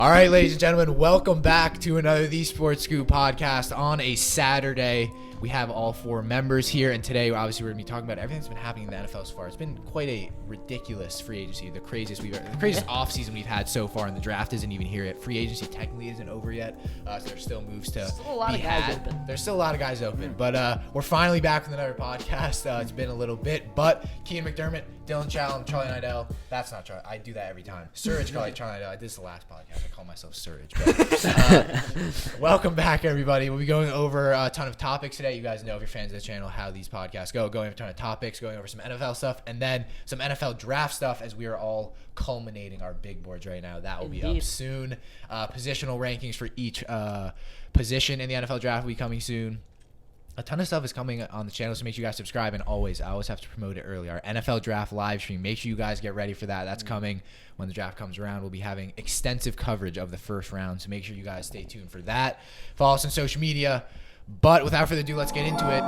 All right, ladies and gentlemen, welcome back to another TheeSportsScoop podcast on a Saturday. We have all four members here, and today, obviously, we're going to be talking about everything that's been happening in the NFL so far. It's been quite a ridiculous free agency, the craziest offseason we've had so far, and the draft isn't even here yet. Free agency technically isn't over yet, so there's still moves to be had. There's still a lot of guys open, but we're finally back with another podcast. It's been a little bit, but Kean McDermott, Dylan Challen, Charlie Nidell. That's not Charlie. I do that every time. Surge, Charlie Nidell. This is the last podcast. I call myself Surge. But, welcome back, everybody. We'll be going over a ton of topics today. You guys know, if you're fans of the channel, how these podcasts go. Going over a ton of topics, going over some NFL stuff, and then some NFL draft stuff as we are all culminating our big boards right now. That will be up soon. Positional rankings for each position in the NFL draft will be coming soon. A ton of stuff is coming on the channel, so make sure you guys subscribe. And I always have to promote it early. Our NFL draft live stream. Make sure you guys get ready for that. That's coming when the draft comes around. We'll be having extensive coverage of the first round, so make sure you guys stay tuned for that. Follow us on social media. But without further ado, let's get into it.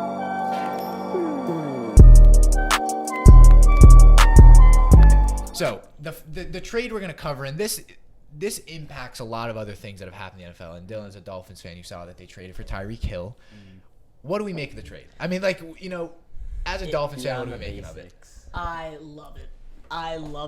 So the trade we're going to cover, and this impacts a lot of other things that have happened in the NFL. And Dylan, as a Dolphins fan, you saw that they traded for Tyreek Hill. What do we make of the trade? I mean, as a Dolphins fan, what do we make of it? I love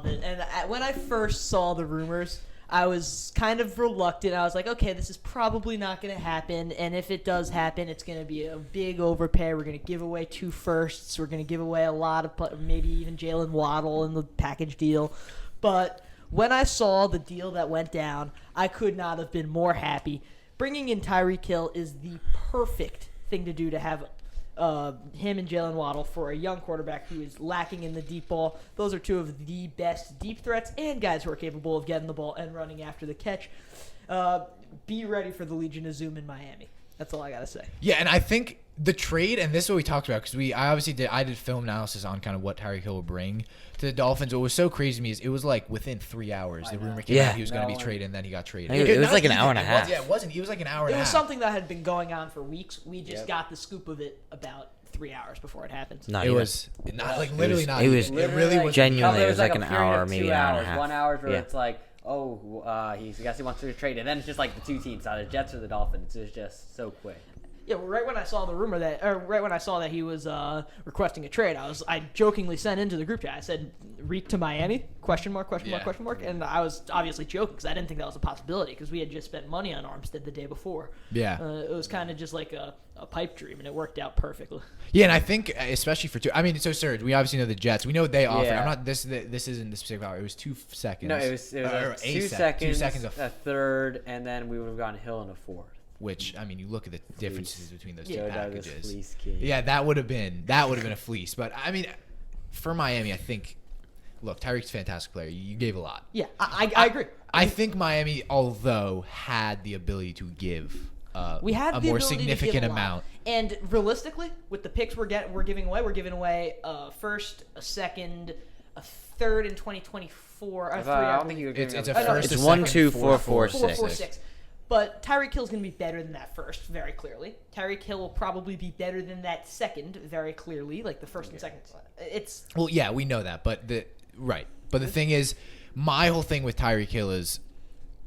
it. And when I first saw the rumors, I was kind of reluctant. I was like, okay, this is probably not going to happen. And if it does happen, it's going to be a big overpay. We're going to give away 2 firsts. We're going to give away a lot of, maybe even Jalen Waddle in the package deal. But when I saw the deal that went down, I could not have been more happy. Bringing in Tyreek Hill is the perfect thing to do to have him and Jalen Waddle for a young quarterback who is lacking in the deep ball. Those are 2 of the best deep threats and guys who are capable of getting the ball and running after the catch. Be ready for the Legion of Zoom in Miami. That's all I got to say. Yeah, and I think the trade, and this is what we talked about, because I did film analysis on kind of what Tyreek Hill would bring to the Dolphins. What was so crazy to me is it was like within 3 hours the rumor came out he was going to be traded, and then he got traded. It was like an hour and a half. It wasn't. It was like an hour and a half. It was something that had been going on for weeks. We just got the scoop of it about 3 hours before it happened. It was not like literally not. It was really was genuinely. It was like an hour, maybe an hour and a half. 1 hour where it's like, he wants to trade, and then it's just like the 2 teams, either Jets or the Dolphins. It was just so quick. Yeah, well, right when I saw that he was requesting a trade, I jokingly sent into the group chat. I said, "Reek to Miami?" Question mark. And I was obviously joking because I didn't think that was a possibility because we had just spent money on Armstead the day before. Yeah, it was kind of just like a pipe dream, and it worked out perfectly. Yeah, and I think especially for 2. I mean, so Serge, we obviously know the Jets. We know what they offer. I'm not this isn't the specific hour. It was 2 seconds. No, it was 2 seconds, 2 seconds, a third, and then we would have gone Hill in a 4th. Which, I mean, you look at the differences between those 2 packages. Fleece king. Yeah, that would have been a fleece. But I mean, for Miami, I think, look, Tyreek's a fantastic player. You gave a lot. Yeah, I agree. I think Miami, although had the ability to give a more significant amount. And realistically, with the picks we're giving away a first, a second, a third in 2024. I don't think you would. It's a first. It's 1, 2, 4, 4, 6. But Tyreek Hill's going to be better than that first, very clearly. Tyreek Hill will probably be better than that second, very clearly, like the first and second. Well, yeah, we know that, but the thing is, my whole thing with Tyreek Hill is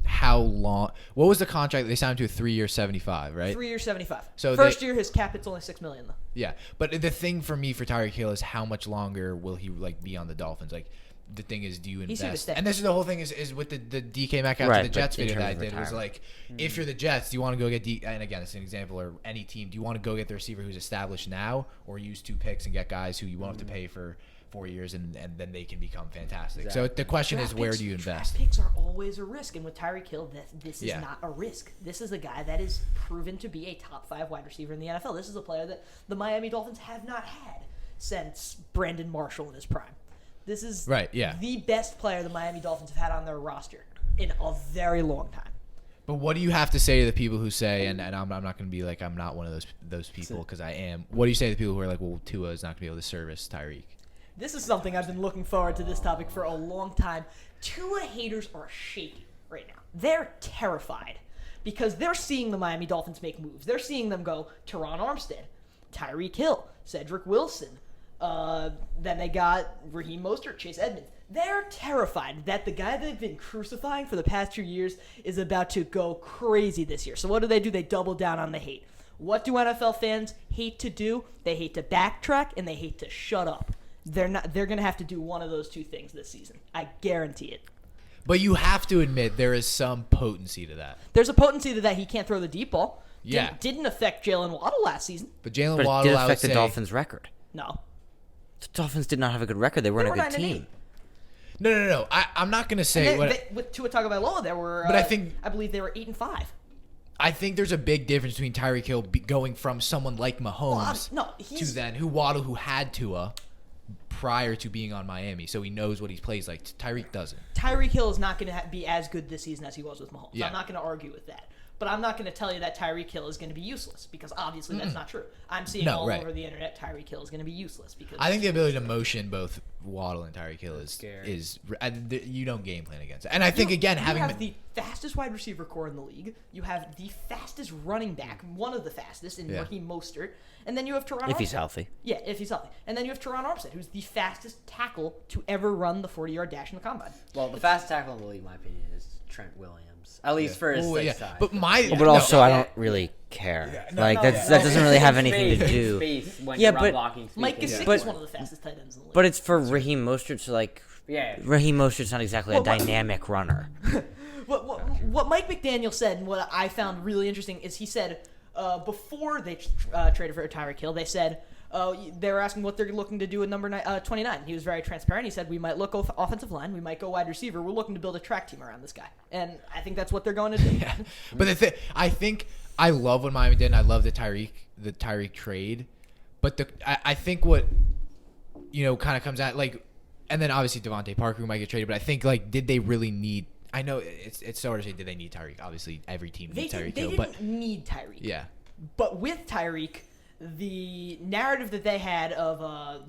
how long. What was the contract they signed to? A 3-year, 75, right? 3-year, 75. So first year, his cap hit's only $6 million though. Yeah, but the thing for me for Tyreek Hill is how much longer will he be on the Dolphins? The thing is, do you invest? And this is the whole thing is with the DK Metcalf to the Jets video that I did was like, if you're the Jets, do you want to go get and again, it's an example, or any team, do you want to go get the receiver who's established now, or use 2 picks and get guys who you won't have to pay for 4 years and then they can become fantastic. Exactly. So the question is, where do you invest? Draft picks are always a risk, and with Tyreek Hill, this is not a risk. This is a guy that is proven to be a top 5 wide receiver in the NFL. This is a player that the Miami Dolphins have not had since Brandon Marshall in his prime. This is the best player the Miami Dolphins have had on their roster in a very long time. But what do you have to say to the people who say, and I'm not going to be like, I'm not one of those people because I am. What do you say to the people who are like, well, Tua is not going to be able to service Tyreek? This is something I've been looking forward to this topic for a long time. Tua haters are shaking right now. They're terrified because they're seeing the Miami Dolphins make moves. They're seeing them go Teron Armstead, Tyreek Hill, Cedric Wilson, Then they got Raheem Mostert, Chase Edmonds. They're terrified that the guy they've been crucifying for the past 2 years is about to go crazy this year. So what do? They double down on the hate. What do NFL fans hate to do? They hate to backtrack and they hate to shut up. They're going to have to do one of those two things this season. I guarantee it. But you have to admit there is some potency to that. There's a potency to that. He can't throw the deep ball. Yeah. Didn't affect Jalen Waddle last season. But Jalen But it Waddle, did I would affect the say, Dolphins' record. No. The Dolphins did not have a good record. They weren't They were a good 9-8. team. No. I'm not going to say With Tua Tagovailoa, there were. But I believe they were 8-5. I think there's a big difference between Tyreek Hill going from someone like Mahomes to then Waddle, who had Tua prior to being on Miami, so he knows what he plays like. Tyreek doesn't. Tyreek Hill is not going to be as good this season as he was with Mahomes. Yeah. I'm not going to argue with that. But I'm not going to tell you that Tyreek Hill is going to be useless, because obviously that's not true. I'm seeing over the internet Tyreek Hill is going to be useless. Because I think the ability to motion both Waddle and Tyreek Hill is you don't game plan against it. And I think, again, having... You have the fastest wide receiver core in the league. You have the fastest running back, one of the fastest, in Raheem Mostert. And then you have Teron Armstead. If he's healthy. Yeah, if he's healthy. And then you have Teron Armstead, who's the fastest tackle to ever run the 40-yard dash in the combine. Well, the fastest tackle in the league, in my opinion, is Trent Williams. At least for his size. But I don't really care. That doesn't really have anything to do. Mike Gesicki is one of the fastest tight ends in the league. But it's for Raheem Mostert, so Raheem Mostert's not exactly a dynamic runner. What Mike McDaniel said, and what I found really interesting, is he said before they traded for Tyreek Hill, they said they were asking what they're looking to do at number 29. He was very transparent. He said, we might look offensive line, we might go wide receiver. We're looking to build a track team around this guy. And I think that's what they're going to do. Yeah. But I think I love what Miami did, and I love the Tyreek trade. But I think what, kind of comes out, and then obviously Devontae Parker, who might get traded, but I think, did they really need... I know it's so hard to say, did they need Tyreek? Obviously, every team needs Tyreek Hill. They didn't need Tyreek. Yeah. But with Tyreek, the narrative that they had of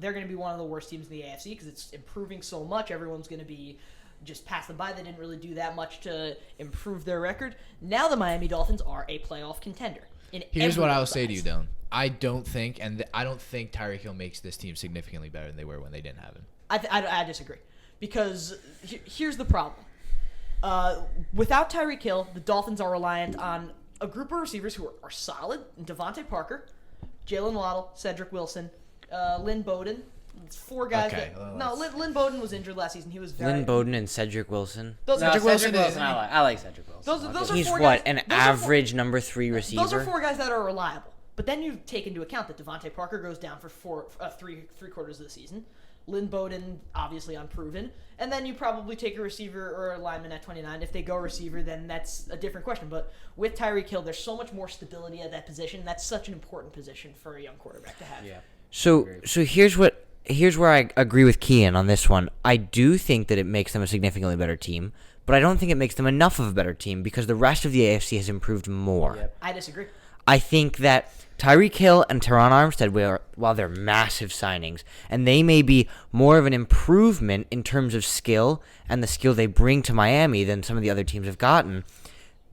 they're going to be one of the worst teams in the AFC because it's improving so much, everyone's going to be just pass them by. They didn't really do that much to improve their record. Now the Miami Dolphins are a playoff contender. Here's what I will say to you, Dylan. I don't think Tyreek Hill makes this team significantly better than they were when they didn't have him. I disagree. Because here's the problem. Without Tyreek Hill, the Dolphins are reliant on a group of receivers who are solid. Devontae Parker, Jalen Waddle, Cedric Wilson, Lynn Bowden. It's four guys. Okay, Lynn Bowden was injured last season. He was very... Lynn Bowden and Cedric Wilson. Cedric Wilson, I like Cedric Wilson. Those are He's four what, guys, an average number 3 receiver? Those are four guys that are reliable. But then you take into account that Devontae Parker goes down for three quarters of the season. Lynn Bowden, obviously unproven. And then you probably take a receiver or a lineman at 29. If they go receiver, then that's a different question. But with Tyreek Hill, there's so much more stability at that position. That's such an important position for a young quarterback to have. Yeah. So here's where I agree with Kian on this one. I do think that it makes them a significantly better team, but I don't think it makes them enough of a better team because the rest of the AFC has improved more. Yep. I disagree. I think that Tyreek Hill and Teron Armstead, while they're massive signings, and they may be more of an improvement in terms of skill and the skill they bring to Miami than some of the other teams have gotten,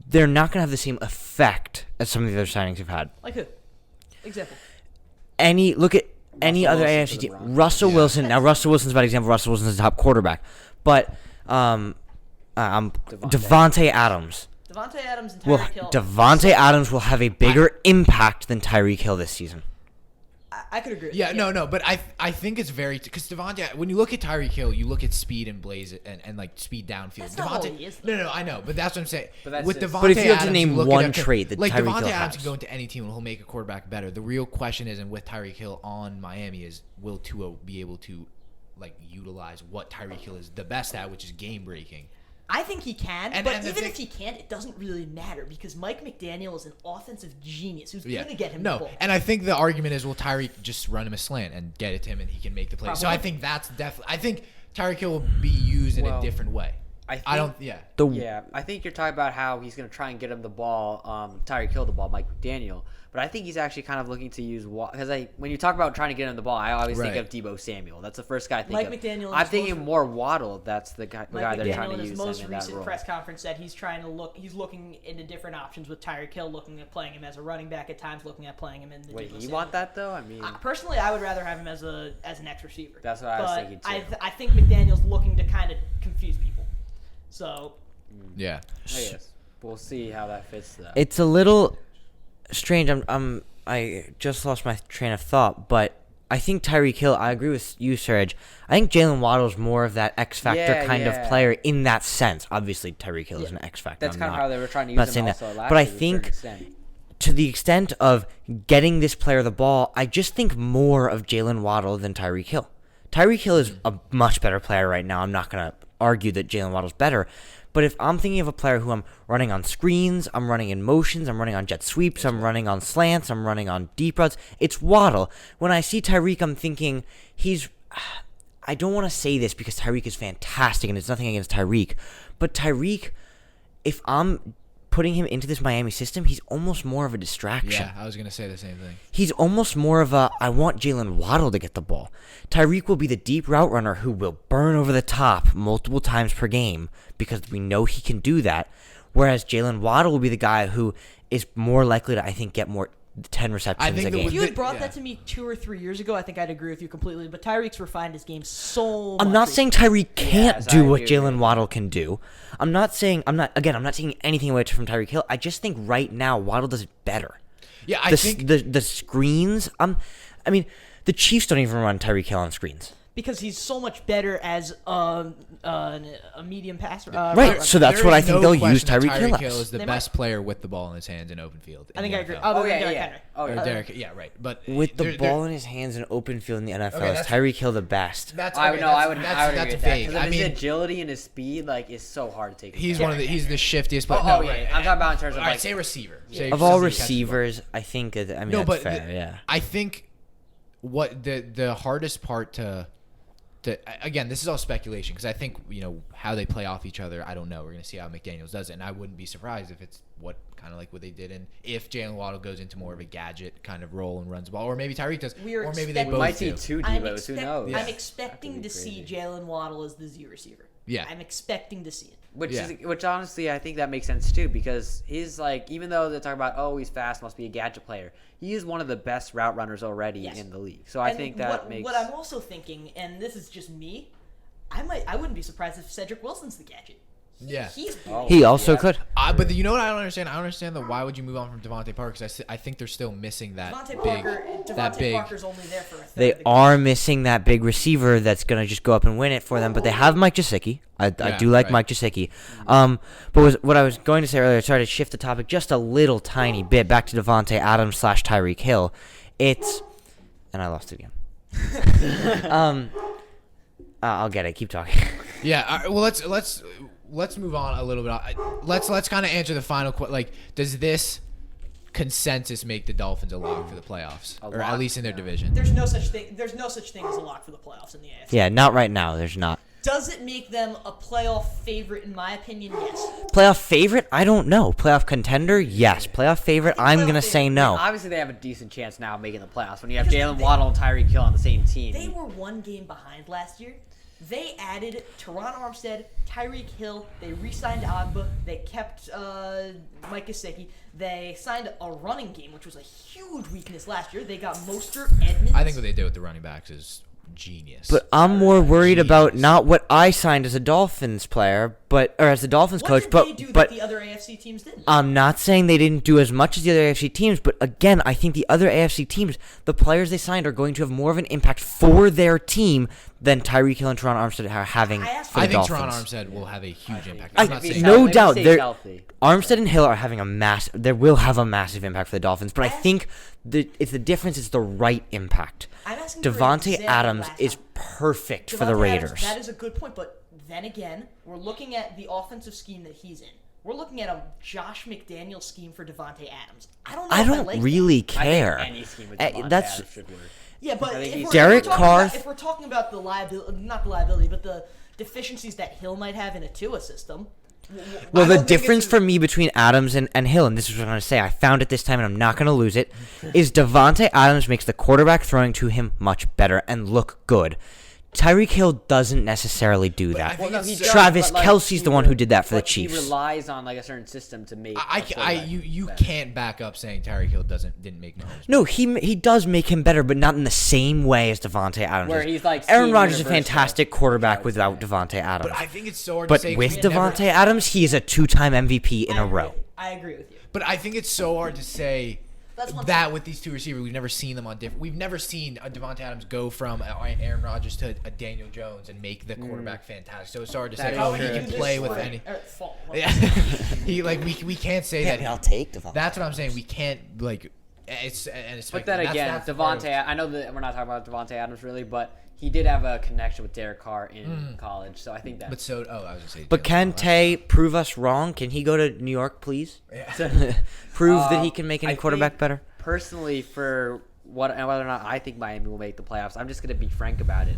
they're not going to have the same effect as some of the other signings have had. Like who? Example. Look at any other AFC team. Russell Wilson. Now, Russell Wilson's a bad example. Russell Wilson's a top quarterback. But Devontae Adams. Devontae Adams and Tyreek Hill. Devontae Adams will have a bigger impact than Tyreek Hill this season. I could agree. Yeah, no, but I think it's very because Devontae. When you look at Tyreek Hill, you look at speed and blaze and like speed downfield. That's not all he is, no, I know, but that's what I'm saying. With Devontae But if you have Adams, to name one trait that Tyreek Hill Devontae Adams has, can go into any team and he'll make a quarterback better. The real question is, and with Tyreek Hill on Miami, is will Tua be able to utilize what Tyreek Hill is the best at, which is game breaking. I think he can, but even if he can't, it doesn't really matter because Mike McDaniel is an offensive genius who's going to get him the ball. And I think the argument is, will Tyreek just run him a slant and get it to him and he can make the play? Probably. So I think that's definitely – I think Tyreek Hill will be used in a different way. I don't. Yeah. Yeah, I think you're talking about how he's going to try and get him the ball, Tyreek Hill the ball, Mike McDaniel. But I think he's actually kind of looking to use because when you talk about trying to get him the ball, I always think of Deebo Samuel. That's the first guy I think Mike of. McDaniel. I'm thinking more Waddle. That's the guy Mike they're trying McDaniel to in use his most in that recent role. press conference said he's looking into different options with Tyreek Hill, looking at playing him as a running back at times, looking at playing him in the. Wait, Deebo you Samuel. want that though? I mean, Personally, I would rather have him as an X receiver. That's what I was thinking too. I think McDaniel's looking to kind of confuse people. So. Yeah. I guess we'll see how that fits though. It's a little strange. I just lost my train of thought, but I think Tyreek Hill. I agree with you, Serge. I think Jalen Waddle's more of that X factor kind of player in that sense. Obviously, Tyreek Hill is an X factor. That's kind of how they were trying to not use him saying also that, last but I year to a certain think extent. to the extent of getting this player the ball, I just think more of Jalen Waddle than Tyreek Hill. Tyreek Hill is a much better player right now. I'm not going to argue that Jalen Waddle's better. But if I'm thinking of a player who I'm running on screens, I'm running in motions, I'm running on jet sweeps, I'm running on slants, I'm running on deep routes, it's Waddle. When I see Tyreek, I'm thinking I don't want to say this because Tyreek is fantastic and it's nothing against Tyreek. But Tyreek, if I'm putting him into this Miami system, he's almost more of a distraction. Yeah, I was gonna say the same thing. He's almost more of a, I want Jalen Waddle to get the ball. Tyreek will be the deep route runner who will burn over the top multiple times per game because we know he can do that. Whereas Jalen Waddle will be the guy who is more likely to, I think, get more 10 receptions a game. If you had brought that to me 2 or 3 years ago, I think I'd agree with you completely. But Tyreek's refined his game so much. I'm not saying Tyreek can't Yes, do I what agree. Jalen Waddle can do. I'm not taking anything away from Tyreek Hill. I just think right now Waddle does it better. Yeah, I the, think the screens. I mean, the Chiefs don't even run Tyreek Hill on screens. Because he's so much better as a medium passer. Right, so that's what I think they'll use Tyreek Hill Tyreek Hill as. is the best player with the ball in his hands in open field. I think I agree. NFL. Other Oh, than yeah, Derrick yeah. Henry. Oh, yeah. Derrick, yeah, right. But With the they're- ball in his hands in open field in the NFL, Okay, is that's- Tyreek Hill the best? That's I okay, know. I would that's agree with vague. that. I His mean, agility and his speed is so hard to take. he's advantage of. he's the shiftiest. But Oh, no, yeah, right. I'm talking about in terms of All right, like say receiver. Say Of all somebody catches the ball. receivers, I think that's No, but fair. Yeah. I think what the hardest part to again, this is all speculation because I think how they play off each other. I don't know. We're gonna see how McDaniels does it, and I wouldn't be surprised if it's kind of like what they did if Jalen Waddle goes into more of a gadget kind of role and runs the ball, or maybe Tyreek does, or maybe they expecting- both We might do. see two I'm, Devos. Who knows? I'm expecting to see crazy. Jalen Waddle as the Z receiver. Yeah. I'm expecting to see it. Which honestly I think that makes sense too because he's even though they're talking about he's fast, must be a gadget player, he is one of the best route runners already Yes. in the league. So I And think that makes. What I'm also thinking, and this is just me, I wouldn't be surprised if Cedric Wilson's the gadget. Yeah. He's He also yeah. could. But you know what I don't understand? I don't understand why would you move on from Devontae Parker? Because I think they're still missing that Devontae Parker's only there for a third. They of the game. are missing that big receiver that's going to just go up and win it for them, but they have Mike Gesicki. I do like right. Mike Gesicki. What I was going to say earlier, sorry to shift the topic just a little tiny bit back to Devontae Adams / Tyreek Hill. And I lost it again. I'll get it. Keep talking. Yeah. All right, well, let's move on a little bit. Let's kind of answer the final question. Does this consensus make the Dolphins a lock for the playoffs, or at lock? least in their division? There's no such thing. There's no such thing as a lock for the playoffs in the AFC. Yeah, not right now. There's not. Does it make them a playoff favorite? In my opinion, yes. Playoff favorite? I don't know. Playoff contender? Yes. Playoff favorite? I'm going to Playoff say favorite. no. Obviously, they have a decent chance now of making the playoffs when you have Because Jalen Waddle and Tyreek Hill on the same team. They were one game behind last year. They added Teron Armstead, Tyreek Hill. They re-signed Agba. They kept Mike Gesicki. They signed a running game, which was a huge weakness last year. They got Mostert, Edmonds. I think what they did with the running backs is genius. But I'm more worried about not what I signed as a Dolphins player, or as a Dolphins what coach, did but they do but that the other AFC teams didn't? I'm not saying they didn't do as much as the other AFC teams, but again, I think the other AFC teams, the players they signed are going to have more of an impact for their team than Tyreek Hill and Teron Armstead are having for the I think Dolphins. Teron Armstead will have a huge impact. I- I'm not saying no Maybe doubt, stay they're- healthy. Armstead and Hill are having they will have a massive impact for the Dolphins, but I think it's the difference is the right impact. I'm asking for an Devontae example Adams last is time. perfect for Devontae the Adams, Raiders. that is a good point, but then again, we're looking at the offensive scheme that he's in. We're looking at a Josh McDaniel scheme for Devontae Adams. I don't know. I if don't like really that. care. I think any scheme with Eh, Devontae that's Adams should work. Yeah, but I think if he's- we're, Derek if we're talking Carr- about, if we're talking about the liability, not the liability, but the deficiencies that Hill might have in a Tua system. Well, I the don't think difference it's for me between Adams and Hill, and this is what I'm going to say, I found it this time and I'm not going to lose it, is Devontae Adams makes the quarterback throwing to him much better and look good. Tyreek Hill doesn't necessarily do I that. think no, it's he so- does, Travis but, Kelce's the one who did that for the but He Chiefs. relies on like a certain system to make. You better. can't back up saying Tyreek Hill didn't make Mahomes. No, he does make him better, but not in the same way as Devontae Adams. Where is. he's like Aaron scheme Rodgers is a universal, fantastic I quarterback would without say. Devontae Adams. But I think it's so hard But to say. 'cause with we never- Devontae Adams, he is a 2-time MVP in a row. I agree with you. But I think it's so hard to say That's one that with these two receivers. We've never seen them on different. We've never seen a Devontae Adams go from Aaron Rodgers to a Daniel Jones and make the quarterback fantastic. So it's hard to say. That Oh, is he true. can play with any. Fall. Yeah, he we can't say that. I'll take Devontae. That's what I'm saying. We can't like. It's and it's. But then again, Devontae. I know that we're not talking about Devontae Adams really, but he did have a connection with Derek Carr in college, so I think that. But so I was gonna say. But can Tay prove us wrong? Can he go to New York, please? Prove that he can make any I quarterback think better? Personally, for whether or not I think Miami will make the playoffs, I'm just going to be frank about it.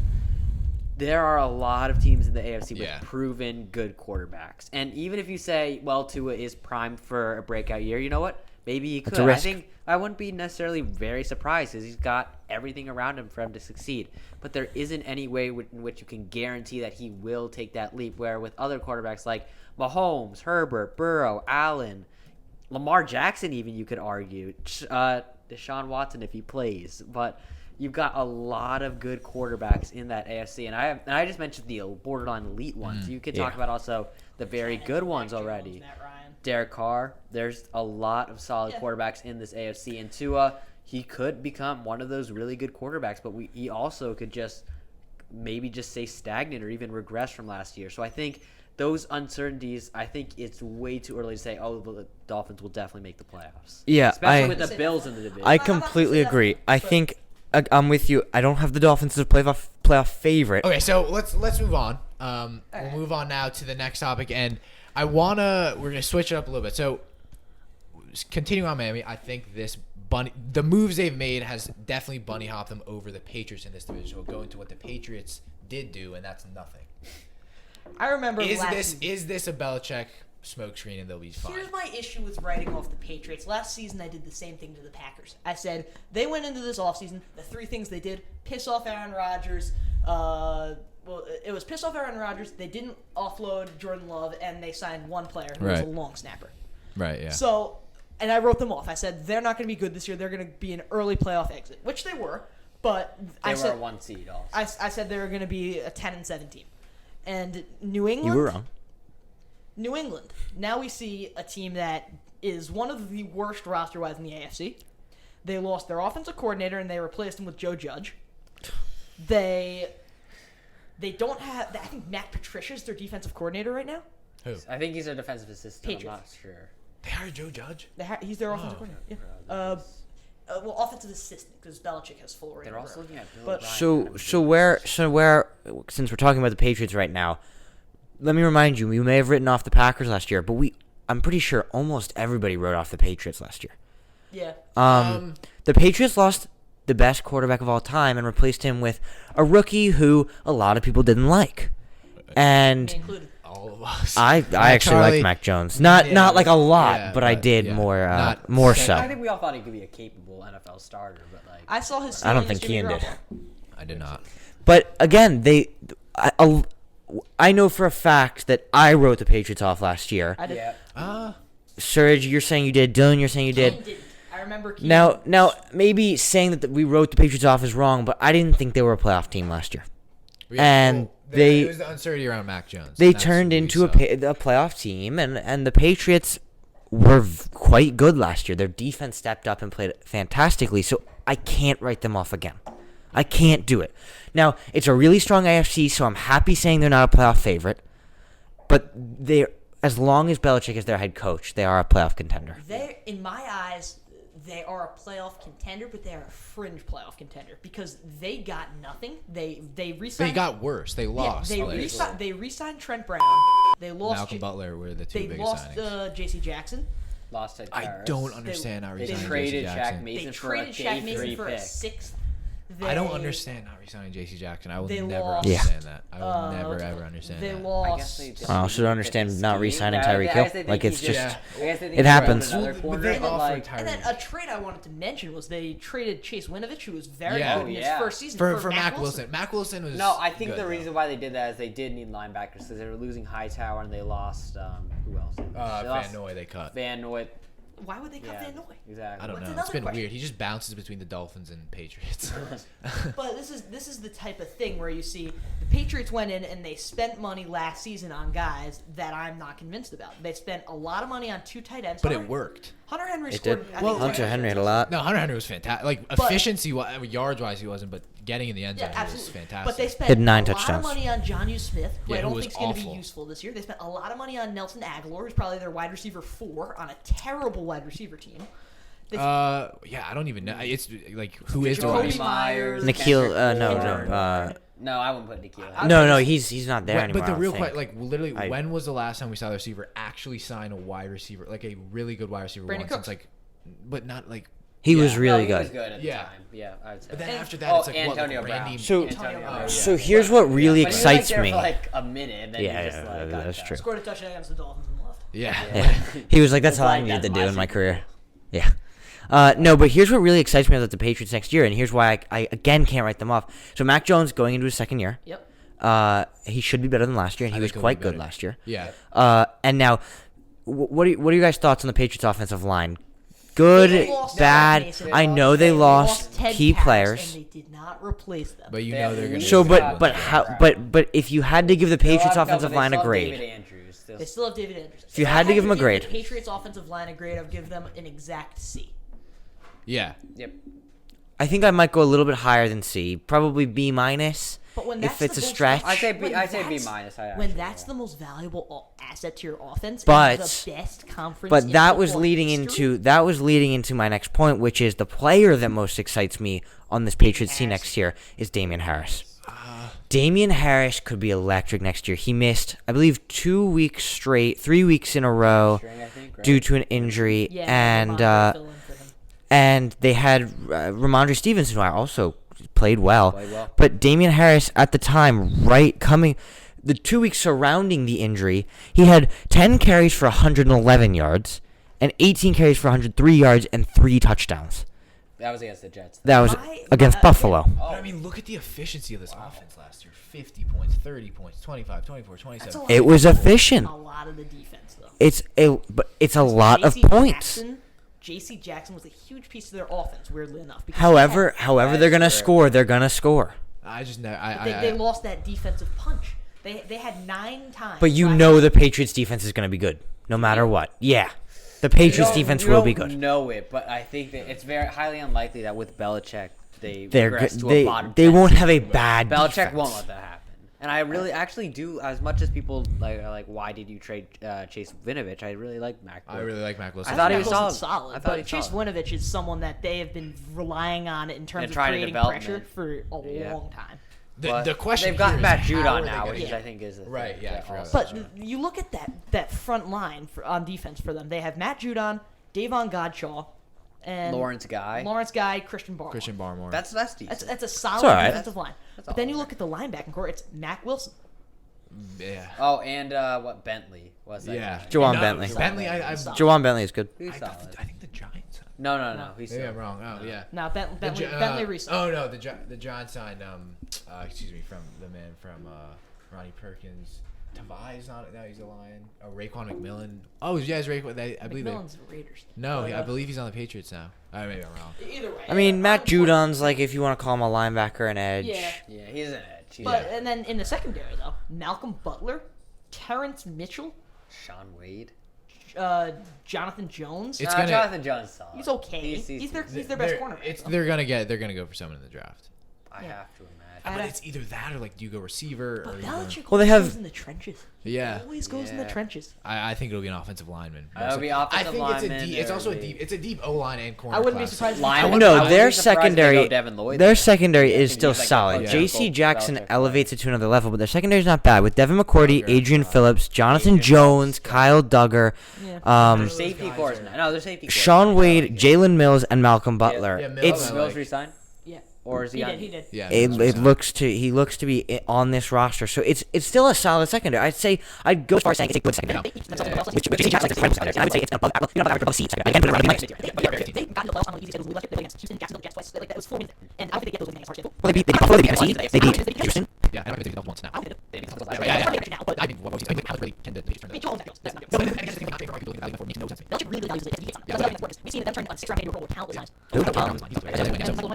There are a lot of teams in the AFC with proven good quarterbacks. And even if you say, well, Tua is primed for a breakout year, you know what? Maybe he could. a risk. I think I wouldn't be necessarily very surprised because he's got everything around him for him to succeed. But there isn't any way in which you can guarantee that he will take that leap. Where with other quarterbacks like Mahomes, Herbert, Burrow, Allen, Lamar Jackson, even you could argue, Deshaun Watson if he plays, but you've got a lot of good quarterbacks in that AFC, and I just mentioned the borderline elite ones. You could talk about also the very good ones already. Derek Carr, there's a lot of solid quarterbacks in this AFC, and Tua, he could become one of those really good quarterbacks, but he also could just maybe just stay stagnant or even regress from last year. So I think those uncertainties, I think it's way too early to say, oh, the Dolphins will definitely make the playoffs. Yeah, Especially with the Bills in the division. I completely agree. I think I'm with you. I don't have the Dolphins as a playoff favorite. Okay, so let's move on. We'll move on now to the next topic, and we're gonna switch it up a little bit. So, continuing on Miami, I think the moves they've made has definitely bunny hopped them over the Patriots in this division. So we'll go into what the Patriots did do, and that's nothing. I remember Is this a Belichick smokescreen and they'll be fine? Here's my issue with writing off the Patriots. Last season, I did the same thing to the Packers. I said they went into this offseason, the three things they did: piss off Aaron Rodgers. It was piss off Aaron Rodgers. They didn't offload Jordan Love, and they signed one player who was a long snapper. Right. Yeah. So, and I wrote them off. I said they're not going to be good this year. They're going to be an early playoff exit, which they were. But They I were said a 1 seed also. I said they were going to be a 10-7 team. And New England. You were wrong. New England. Now we see a team that is one of the worst roster-wise in the AFC. They lost their offensive coordinator and they replaced him with Joe Judge. They don't have. I think Matt Patricia's their defensive coordinator right now. Who? I think he's a defensive assistant. Patriots. I'm not sure. They hired Joe Judge. He's their offensive coordinator. Yeah. Offensive assistant because Belichick has full reign. They're also looking at Bill But- O'Brien. So where since we're talking about the Patriots right now, let me remind you, we may have written off the Packers last year, but I'm pretty sure almost everybody wrote off the Patriots last year. Yeah. The Patriots lost the best quarterback of all time and replaced him with a rookie who a lot of people didn't like. And Me included. All of us. I actually Charlie- like Mac Jones. Not like a lot, Yeah, but I did yeah. more Not more second. so. I think we all thought he could be a capable NFL starter, but like I saw his. I don't ceiling as think Jimmy Keane did. Garoppolo. I did not. But again, I know for a fact that I wrote the Patriots off last year. I did. yeah. Serge, you're saying you did. Dylan, you're saying you Keane did. didn't. I remember Keane. Now, maybe saying that we wrote the Patriots off is wrong, but I didn't think they were a playoff team last year. And it was the uncertainty around Mac Jones. They That's turned what we into a saw. playoff team, and the Patriots were quite good last year. Their defense stepped up and played fantastically, so I can't write them off again. I can't do it. Now, it's a really strong AFC, so I'm happy saying they're not a playoff favorite, but as long as Belichick is their head coach, they are a playoff contender. They, in my eyes, they are a playoff contender, but they are a fringe playoff contender because they got nothing. They re-signed. They got worse. They lost. Yeah, players. they re-signed Trent Brown. They lost Malcolm Butler were the two They biggest lost signings. J.C. Jackson. Lost Ted I Karras. don't understand how They resigning traded J.C. Shaq Jackson. Mason They for a traded Shaq day Mason 3 for pick. a sixth. I don't understand not re-signing J.C. Jackson. I will They never lost. understand that. I will never ever understand They that. lost. I also don't understand not re-signing Tyreek Hill. Like, it's just... It happens. But they offered And then Tyreek a trade I wanted to mention was they traded Chase Winovich, who was very Yeah. good in his Yeah. first season, for Mac Wilson. Mac Wilson was No, I think good, the though. reason why they did that is they did need linebackers because they were losing Hightower and they lost who else? They lost Van Noy they cut. Van Noy. Why would they cut Van Noy? Exactly. I don't What's know. another It's been question? weird. He just bounces between the Dolphins and Patriots. But this is the type of thing where you see the Patriots went in and they spent money last season on guys that I'm not convinced about. They spent a lot of money on 2 tight ends. But it worked. Hunter Henry It scored. did. I think, Hunter Henry had a lot. No, Hunter Henry was fantastic. Like, efficiency, yards wise, he wasn't, but getting in the end zone, Yeah, he was absolutely. fantastic. But they spent Hit 9 a lot touchdowns. of money on Jonnu Smith, who Yeah, I who don't was think is going to be awful. useful this year. They spent a lot of money on Nelson Aguilar, who's probably their wide receiver 4 on a terrible wide receiver team. Yeah, I don't even know. It's like, who is the Jacoby wide receiver? Myers. Nikhil, Kendrick No, I wouldn't put Nikhil. no, he's not there anymore. But the I don't real think. question, like, literally, I- when was the last time we saw the receiver actually sign a wide receiver, like a really good wide receiver Brandon once since, Cooks. like, but not like. He was Yeah. really He was good. good at the Yeah. time. Yeah, I would say. But then And- after that, it's like Antonio what, Brown. Randy. So- Antonio Brown. yeah. So here's what really But he was, like, excites there me. for like a minute, and then Yeah, he just yeah, like got that's cut. true. Scored a touchdown against the Dolphins and left. Yeah. Yeah. He was like, that's It's all I like needed to that's do my in my Super career. Yeah. No, but here's what really excites me about the Patriots next year, and here's why I again can't write them off. So Mac Jones going into his second year. Yep. He should be better than last year, and I he was think he'll quite be good better. last year. Yeah. And now, what are your guys' thoughts on the Patriots' offensive line? They Good, lost bad. Mason. I know they lost Ted key Karras, players. and they did not replace them. But you They know have they're going to. So, Yeah. but if you had to give the Patriots offensive line a grade, David Andrews still. They still have David Andrews. If you had to give him a the grade. Patriots offensive line a grade, I'd give them an exact C. Yeah. Yep. I think I might go a little bit higher than C, probably B minus. But when If that's it's the a most- stretch. I'd say B. when I'd say B that's- minus. When that's the most valuable asset to your offense, But- and the best conference. But in that was football leading history, into my next point, which is the player that most excites me on this Patriots team next year is Damian Harris. Damian Harris could be electric next year. He missed, I believe, 2 weeks straight, 3 weeks in a row String, I think, right? due to an injury, Yeah, and Ramondre fill in for them. and they had Ramondre Stevenson, who I also played well. Played well. But Damian Harris at the time, the 2 weeks surrounding the injury, he had 10 carries for 111 yards and 18 carries for 103 yards and 3 touchdowns. That was against the Jets. That was against Buffalo. But I mean, look at the efficiency of this offense last year. 50 points, 30 points, 25, 24, 27. It was efficient. A lot of the defense, though. It's a lot of points. J.C. Jackson was a huge piece of their offense, weirdly enough. because However they're gonna That's true. score, they're gonna score. I just know. they lost that defensive punch. They had 9 times. But you last know year- the Patriots defense is gonna be good, no matter what. Yeah, the Patriots defense will be good. Know it, but I think that it's very highly unlikely that with Belichick They're progress good. to a bottom They 10 won't team. have a bad Belichick defense. won't let that happen. And I really actually do, as much as people are like, why did you trade Chase Winovich? I really like Mac. I really like Mac Wilson. I thought he Mac was Wilson's solid. I thought but he was Chase solid. Winovich is someone that they have been relying on in terms And of trying to creating develop pressure him. for a Yeah. long time. The question they've got here is Matt how Judon are they now, gonna which get- I think is Right, yeah, I forgot also. about But you look at that front line on defense for them. They have Matt Judon, Davon Godshaw, and Lawrence Guy. Christian Barmore. Christian Barmore. That's decent. That's a solid It's all right. defensive line. That's But then all you right. look at the linebacking core. It's Mac Wilson. yeah. Oh, and what Bentley was that? Yeah. guy? Jawan No, Bentley. Bentley, I'm. Jawan Bentley is good. He's I solid. think the Giants. No. He's Maybe solid. I'm wrong. Oh yeah. Now Bentley The recently. Oh no, the Giants signed excuse me, from the man from Ronnie Perkins. Tavai's not now he's a Lion. Oh, Raekwon McMillan. Oh yeah, it's Raekwon. I believe McMillan's the Raiders. No, But, I believe he's on the Patriots now. Maybe I'm wrong. Either way. I mean, Matt on point. Judon's like, if you want to call him a linebacker, an edge. Yeah. Yeah, he's an edge. But and then in the secondary though, Malcolm Butler, Terrence Mitchell, Sean Wade. Jonathan Jones. It's gonna- Jonathan Jones solid. He's okay. He's their best cornerback. though. They're gonna go for someone in the draft. I Yeah. have to imagine. But it's either that or like do you go receiver or But you go- Belichick Well, they always have- goes in the trenches. yeah. Always goes in the Yeah. trenches. I think it'll be an offensive lineman. It'll be I offensive think lineman. it's also a deep O line and corner. I wouldn't be class. surprised. Line- if I he- wouldn't- No, I their wouldn't be surprised if they secondary, go Devin Lloyd their there. secondary I is think still he's like solid. that J.C. typical Jackson Belichick elevates it to another level, but their secondary is not bad with Devin McCourty, Adrian Phillips, Jonathan Jones, Kyle Duggar, Their safety cores now. No, their safety cores. Sean Wade, Jalen Mills, and Malcolm Butler. Yeah, Mills. It's I Mills like. resigned. Yeah. Or is he on? He did. Yeah, He that's looks to be on this roster, so it's still a solid secondary. I'd go as far as saying it's a good secondary. Which means like the secondary. And I would say it's above C secondary. Again, put it right. They got into the playoffs on the easy schedule. We left it against Houston, Jacksonville, Jets twice. Like that was 4 wins, and I don't think they get those wins against hard schedule. Well, they beat Buffalo, they beat NFC, they beat Houston. Yeah, I don't think they once now. I don't think they beat Yeah. now, but I mean, what was he? I mean, how really can they just turn I mean, it? Joel Owens, that's not No, I guess the favorite argument looking at makes no sense. Belichick really values the gates on them. Yeah, That's the we've seen them turn on 6-round into a Pro Bowl countless times.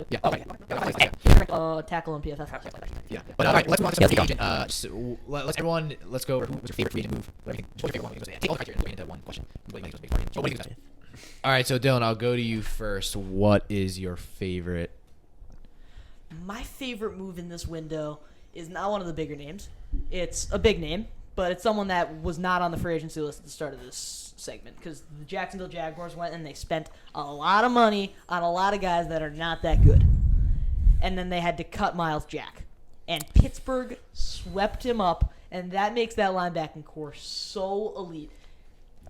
Yeah, okay. Tackle and PFF. Yeah, but all right, let's move on to some free agent. Let's go over who was your favorite free agent move. What do you think? Just your favorite one. Take all the criteria and put it into one question. What do you think was big? So what do you think? All right, so Dylan, I'll go to you first. What is your favorite? My favorite move in this window is not one of the bigger names. It's a big name, but it's someone that was not on the free agency list at the start of this segment because the Jacksonville Jaguars went and they spent a lot of money on a lot of guys that are not that good. And then they had to cut Miles Jack. And Pittsburgh swept him up, and that makes that linebacking core so elite.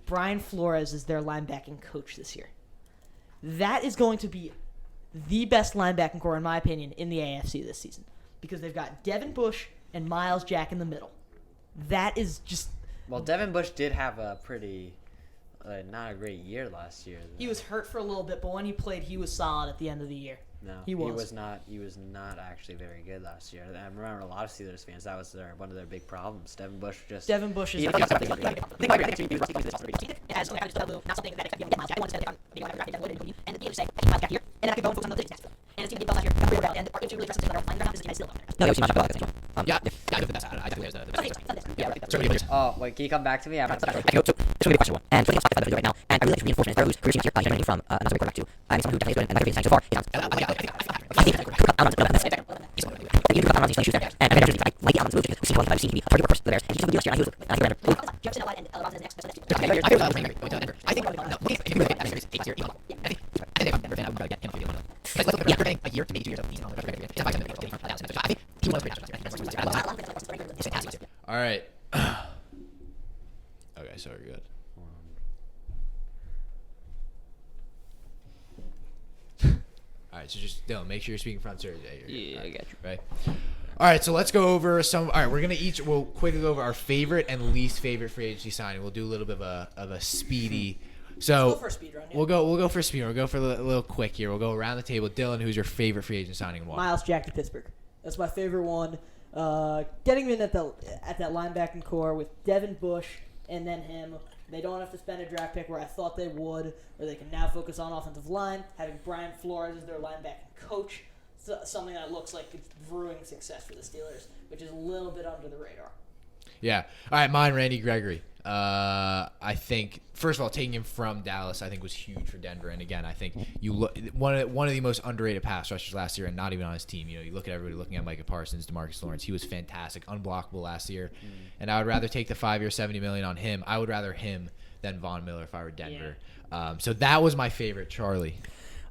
Brian Flores is their linebacking coach this year. That is going to be the best linebacking core, in my opinion, in the AFC this season because they've got Devin Bush and Miles Jack in the middle. That is just... Well, Devin Bush did have a pretty, not a great year last year. He was hurt for a little bit, but when he played, he was solid at the end of the year. No, He was. He was not actually very good last year. I remember a lot of Steelers fans. That was one of their big problems. Devin Bush just. Devin Bush is... as not something that get Miles Jack. I want to say that would and the say Miles Jack here, and I could go and focus on the things. And it's going to be last year, got really well, and the two really impressive that are flying around this is still up there. No, you're not about Yeah, the best. I think there's the best. Yeah, right. So Oh, wait, can you come back to me? I'm not So this will be a question one. And putting us right now, and I really like to reinforce it. Who's career senior last year, from another great quarterback too. I mean, someone who definitely is good, and my favorite thing so far is I think you do Alon's shoes there, and I mean, I like Alon's move because we've seen one, I've seen him be a target first for the Bears, and he's doing good last year, and he was I think Jefferson out wide and Alon's next. I think a year to maybe 2 years of season on the record. I think he was pretty fantastic. All right. Okay, so we're good. All right, so just Dylan, make sure you're speaking front, sir. Yeah, I got you. Right. All right, so let's go over some. All right, we'll quickly go over our favorite and least favorite free agency signing. We'll do a little bit of a speedy. So Let's go for a speed run. Yeah. we'll go for a speed run. We'll go for a little quick here. We'll go around the table. Dylan, who's your favorite free agent signing and why? Miles Jack to Pittsburgh. That's my favorite one. Getting him in at that linebacking core with Devin Bush and then him. They don't have to spend a draft pick where I thought they would, or they can now focus on offensive line. Having Brian Flores as their linebacking coach, something that looks like it's brewing success for the Steelers, which is a little bit under the radar. Yeah. All right, mine, Randy Gregory. I think first of all, taking him from Dallas, I think was huge for Denver. And again, I think you look one of the most underrated pass rushers last year, and not even on his team. You know, you look at everybody looking at Micah Parsons, DeMarcus Lawrence. He was fantastic, unblockable last year. And I would rather take the 5-year, $70 million on him. I would rather him than Von Miller if I were Denver. Yeah. So that was my favorite, Charlie.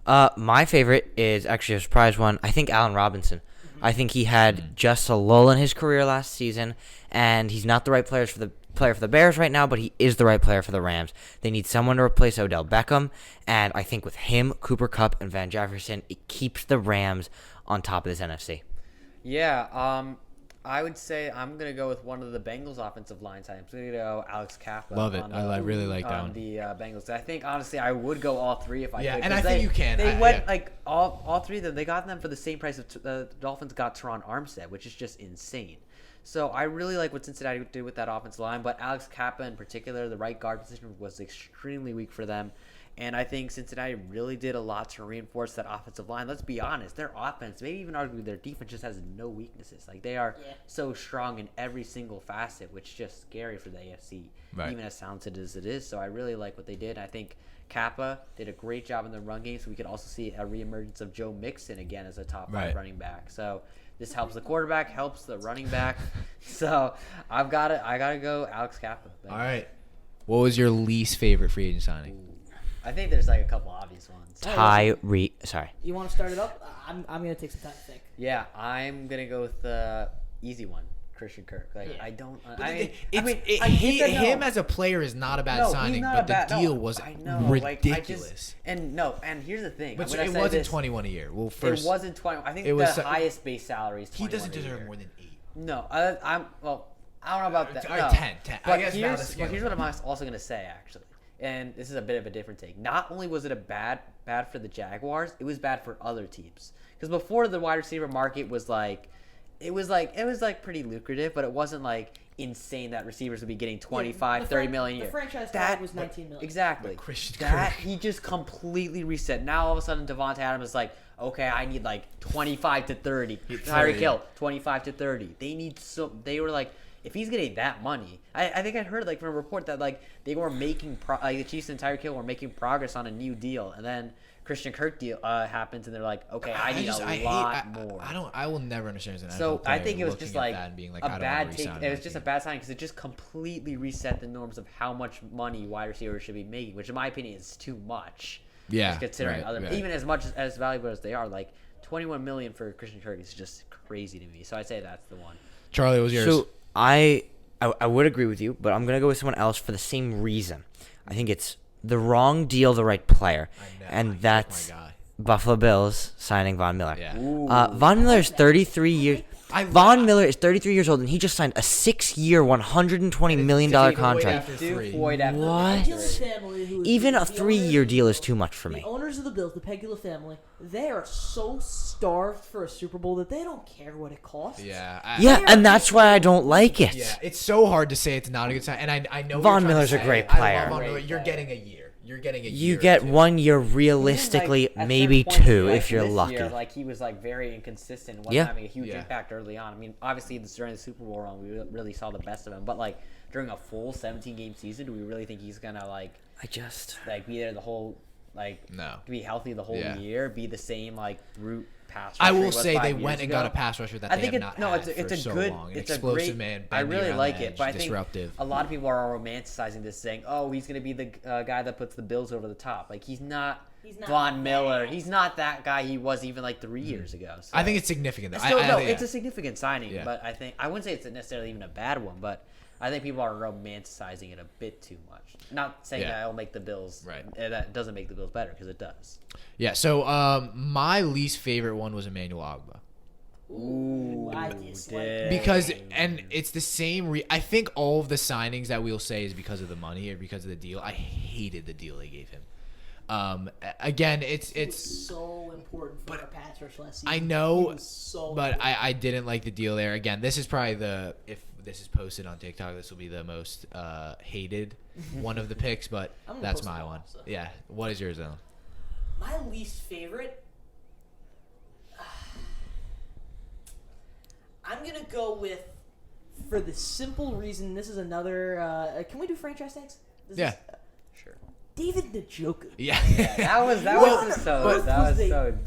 My favorite is actually a surprise one. I think Allen Robinson. I think he had just a lull in his career last season, and he's not the right player for the Bears right now, but he is the right player for the Rams. They need someone to replace Odell Beckham, and I think with him, Cooper Kupp, and Van Jefferson, it keeps the Rams on top of this NFC. Yeah, I would say I'm going to go with one of the Bengals offensive line signings. I'm going to go Alex Kappa. Love it. I really like that on one. the Bengals. I think, honestly, I would go all three if I could. Yeah, and I think you can. They went, all three of them, they got them for the same price the Dolphins got Teron Armstead, which is just insane. So I really like what Cincinnati did with that offensive line, but Alex Kappa in particular, the right guard position was extremely weak for them. And I think Cincinnati really did a lot to reinforce that offensive line. Let's be honest, their offense, maybe even argue their defense, just has no weaknesses. Like, they are so strong in every single facet, which is just scary for the AFC, even as talented as it is. So I really like what they did. I think Kappa did a great job in the run game, so we could also see a reemergence of Joe Mixon again as a top 5 running back. So this helps the quarterback, helps the running back. So I gotta go Alex Kappa. All right. What was your least favorite free agent signing? I think there's like a couple obvious ones. Tyreek. Sorry. You want to start it up? I'm going to take some time to think. Yeah, I'm going to go with the easy one. Christian Kirk. Like Yeah. I don't. Him as a player is not a bad signing, but the deal was ridiculous. And here's the thing. But I'm gonna it say wasn't this. 21 a year. Well, It first wasn't 20. I think it was highest base salary is 21. he doesn't a deserve year. more than 8. No, I don't know about that. Or No. 10. But I guess now the here's scale. what I'm also gonna say actually, and this is a bit of a different take. Not only was it a bad for the Jaguars, it was bad for other teams. Because before the wide receiver market was like, it was pretty lucrative, but it wasn't like insane that receivers would be getting 25, 30 million a year. The franchise tag was 19 million. Exactly. Christian That Kirk. he just completely reset. Now all of a sudden Devontae Adams is like, okay, I need like 25 to 30. Tyreek Hill, 25 to 30. They were like, if he's getting that money, I think I heard like from a report that like they were making the Chiefs and Tyreek Hill were making progress on a new deal, and then Christian Kirk deal happens, and they're like, okay, I need a lot more. I will never understand as an So NFL I player think it was looking just at like that and being like, a I don't bad wanna take. re-sign It was my just a team. bad sign because it just completely reset the norms of how much money wide receivers should be making, which in my opinion is too much. Yeah, Just considering right. even as much as valuable as they are, like 21 million for Christian Kirk is just crazy to me. So I'd say that's the one. Charlie, what was yours? So I would agree with you, but I'm gonna go with someone else for the same reason. I think it's the wrong deal, the right player, and that's my guy. Buffalo Bills signing Von Miller. Yeah. Von Miller is 33 years. Von Miller is 33 years old, and he just signed a 6-year, $120 million contract. What? Even a 3-year deal is too much for The me. owners of the Bills, the Pegula family, they are so starved for a Super Bowl that they don't care what it costs. Yeah. Yeah, and that's why I don't like it. Yeah, it's so hard to say it's not a good sign, and I know what Von you're trying Miller's to a say. great I player. love Von Miller. You're getting a year. You're getting a year. You get or two. 1 year realistically, Even, like, at maybe certain points, 2 like, if you're this lucky. year, like he was like very inconsistent, wasn't Yeah. having a huge Yeah. impact early on. I mean, obviously during the Super Bowl run, we really saw the best of him. But like during a full 17-game season, do we really think he's gonna like be there the whole No. be healthy the whole Yeah. year, be the same like brute pass? I rusher he will was say 5 they years went and ago? got a pass rusher that I they think have it's not no, had it's for a so good, long. An it's a explosive great man. I bending really around like the it, edge, but I think disruptive. a lot of people are romanticizing this, saying, "Oh, he's going to be the guy that puts the Bills over the top." Like he's not Von Miller. He's not that guy he was even like 3 years ago. So. I think it's significant. Though. Still, I no, think, it's a significant signing, Yeah. but I wouldn't say it's necessarily even a bad one, but I think people are romanticizing it a bit too much. Not saying that it'll make the Bills, Right. That doesn't make the Bills better, because it does. Yeah. So my least favorite one was Emmanuel Ogbah. Ooh, I dislike Because and it's the same. I think all of the signings that we'll say is because of the money or because of the deal. I hated the deal they gave him. Again, it's so important for our pass rush last season. I know, He was so but important. I didn't like the deal there. Again, this is probably if this is posted on TikTok, this will be the most hated one of the picks. But I'm gonna that's post it my all, one. so. Yeah. What is yours, though? My least favorite. I'm gonna go with, for the simple reason, this is another. Can we do franchise tags? Yeah. Sure. David Njoku. Yeah. That was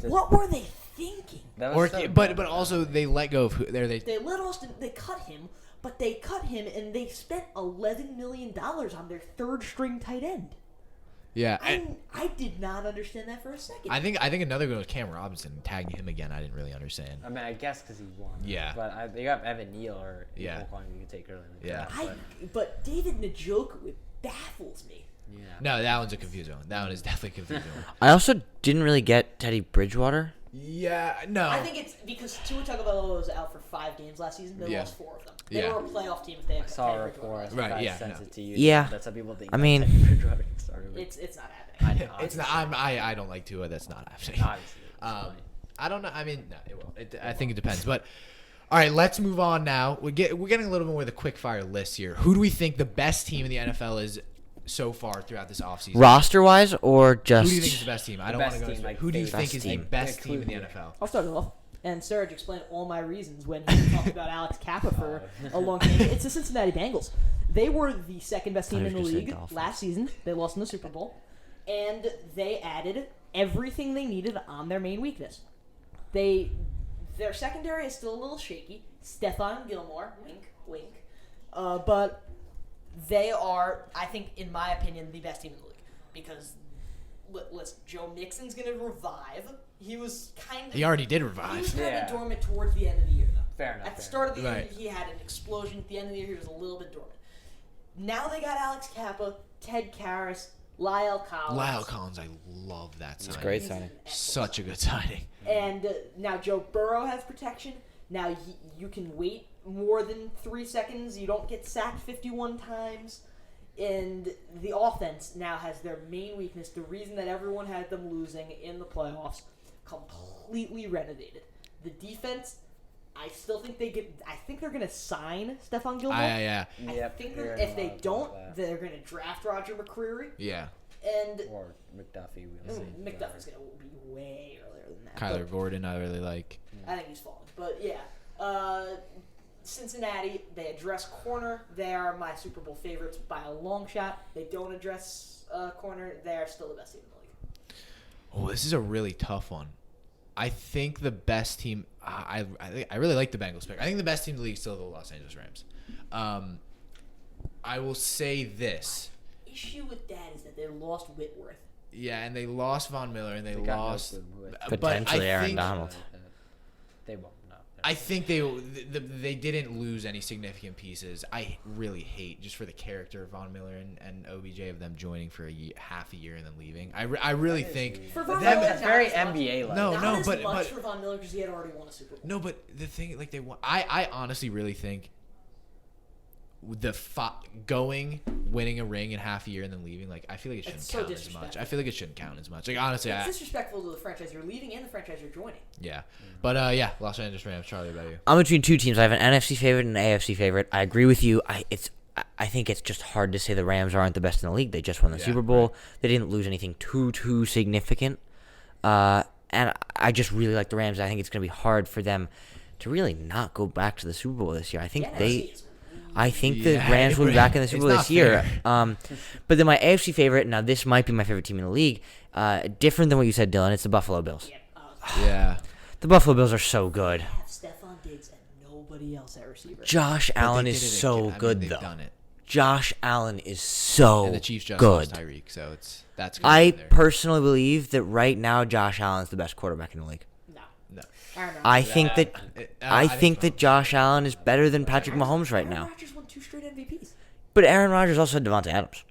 What were they thinking? But also they let go of who they They let Austin. They cut him, but they cut him and they spent $11 million on their third string tight end. yeah. I did not understand that for a second. I think another good was Cam Robinson. Tagging him again, I didn't really understand. I mean, I guess because he won. Yeah. But they got Evan Neal or Yeah. you could take early in the Yeah. draft, But David Njoku, it baffles me. Yeah. No, that one's a confusing one. That one is definitely a confusing one. I also didn't really get Teddy Bridgewater. Yeah. No. I think it's because Tua Tagovailoa was out for 5 games last season. They Yeah. lost 4 of them. They Yeah. were a playoff team if they had I saw a Teddy Bridgewater. report. Right, I yeah, sent no. it to you. Yeah. That's how people think. I mean- Teddy Bridgewater can start over. It's not happening. I know. It's not. I don't like Tua. That's not happening. Obviously. It's fine. I don't know. I mean, no, it will. I think it depends. But all right, let's move on now. We're getting a little bit more of the quick fire list here. Who do we think the best team in the NFL is so far throughout this offseason? Roster wise or just. Who do you think is the best team? I don't want best to go. team, like, Who do you favorite think is the team. best team in the Include- NFL? I'll start it off. And Serge explained all my reasons when he talked about Alex Kappa for a long time. It's the Cincinnati Bengals. They were the second best team I in the was gonna say league Dolphins. last season. They lost in the Super Bowl. And they added everything they needed on their main weakness. Their secondary is still a little shaky. Stephon Gilmore, wink, wink. But they are, I think, in my opinion, the best team in the league. Because, listen, Joe Mixon's going to revive. He was kind of... He already did He was revive. kind Yeah. of dormant towards the end of the year, though. Fair enough. At the start of the year, Right. he had an explosion. At the end of the year, he was a little bit dormant. Now they got Alex Kappa, Ted Karras, Lyle Collins. Lyle Collins, I love that signing. It's great He's signing. an excellent Such a good signing. And now Joe Burrow has protection. Now you can wait more than 3 seconds. You don't get sacked 51 times. And the offense now has their main weakness, the reason that everyone had them losing in the playoffs, completely renovated. The defense, I still think I think they're gonna sign Stephon Gilmore. Yeah. I Yep, think heard if a they lot don't, about that. they're gonna draft Roger McCreary. Yeah. And Or McDuffie. We'll see. McDuffie's gonna be way earlier than that. Kyler but Gordon, I really like. I think he's falling. But yeah, Cincinnati, they address corner. They are my Super Bowl favorites by a long shot. They don't address corner. They are still the best team in the league. Oh, this is a really tough one. I think the best team. I really like the Bengals pick. I think the best team in the league is still the Los Angeles Rams. I will say this. My issue with that is that they lost Whitworth. Yeah, and they lost Von Miller, and they got lost. no clue who it- but Potentially I Aaron think, Donald. They won't. No. I think they didn't lose any significant pieces. I really hate, just for the character of Von Miller and OBJ, of them joining for half a year and then leaving. I really think For Von them- Miller, That's very not as much. NBA like. No, Not as but- much for Von Miller because he had already won a Super Bowl. No, but the thing, like, they want. I honestly really think winning a ring in half a year and then leaving, like, I feel like it shouldn't It's so count as much. disrespectful. I feel like it shouldn't count as much. Like, honestly, It's disrespectful to the franchise you're leaving and the franchise you're joining. yeah. But yeah, Los Angeles Rams. Charlie, about you? I'm between two teams. I have an NFC favorite and an AFC favorite. I agree with you. I think it's just hard to say the Rams aren't the best in the league. They just won the Yeah, Super Bowl. right. They didn't lose anything too significant. And I just really like the Rams. I think it's going to be hard for them to really not go back to the Super Bowl this year. I think The NFC they. is I think the Yeah, Rams will be back in the Super Bowl it's this not year. fair. But then my AFC favorite, now this might be my favorite team in the league. Different than what you said, Dylan. It's the Buffalo Bills. Yeah, Yeah. The Buffalo Bills are so good. have Stephon Diggs and nobody else at receiver. Josh But Allen they is did it so again. I mean, good, they've though. done it. Josh Allen is so And the Chiefs just good. lost Tyreek, so that's gonna I be there. personally believe that right now Josh Allen is the best quarterback in the league. No. No. Aaron Rodgers. I think that I think so. that Josh Allen is better than Patrick Mahomes right Aaron now. Rodgers won 2 straight MVPs. But Aaron Rodgers also had Devontae Adams.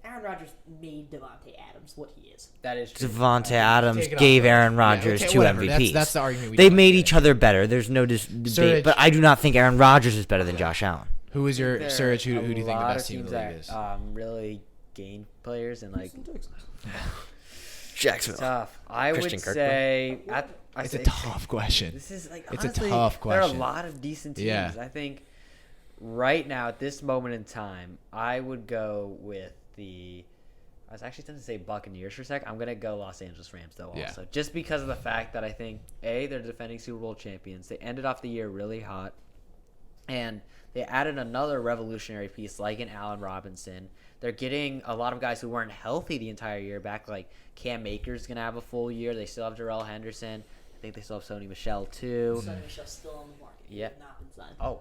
Aaron Rodgers made Devontae Adams what he is. That is true. Devontae Adams Take it off, gave bro. Aaron Yeah, Rodgers okay, 2 whatever. MVPs. That's the argument we They don't made get. each other better. There's no debate. Surge. But I do not think Aaron Rodgers is better than Josh Allen. Who is your There Surge? Who are do you think the a lot best of team in teams the league that, is? really gain players and like Jacksonville. tough. I Christian would Kirk, say It's a tough question. This is like It's a honestly, tough There are a question. lot of decent teams. Yeah. I think right now at this moment in time, I would go with the. I was actually tempted to say Buccaneers for a sec. I'm gonna go Los Angeles Rams though, Yeah. also just because of the fact that I think they're defending Super Bowl champions. They ended off the year really hot, and they added another revolutionary piece like an Allen Robinson. They're getting a lot of guys who weren't healthy the entire year back. Like Cam Akers gonna have a full year. They still have Darrell Henderson. I think they still have Sony Michel too. Sonny Michel's still on the market. He Yeah. has not been signed. Oh,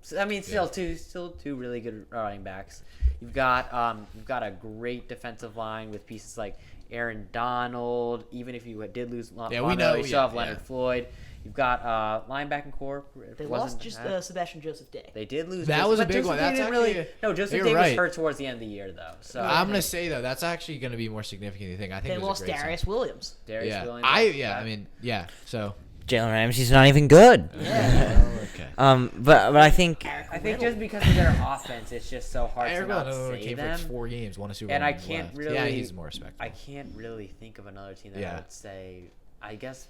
so, I mean, still two really good running backs. You've got a great defensive line with pieces like Aaron Donald. Even if you did lose, Yeah, we Von know, Miller, you still have yeah. Leonard Floyd. You've got linebacking core. They wasn't lost just that- Sebastian Joseph Day. They did lose. That Joseph- was a but big Joseph one. Day That's didn't actually- really. No, Joseph you're Day was right. hurt towards the end of the year though. So I'm gonna say though that's actually gonna be more significant than you think. I think They it was lost a great Darius sign. Williams. Darius Yeah, Williams. I mean, yeah. So Jalen Ramsey's not even good. okay. But I think I think just because of their offense, it's just so hard to Eric not Glenn say came them. for 4 games, won a Super Bowl, And I and can't left. really. Yeah, he's more respectable. I can't really think of another team that Yeah. I would say. I guess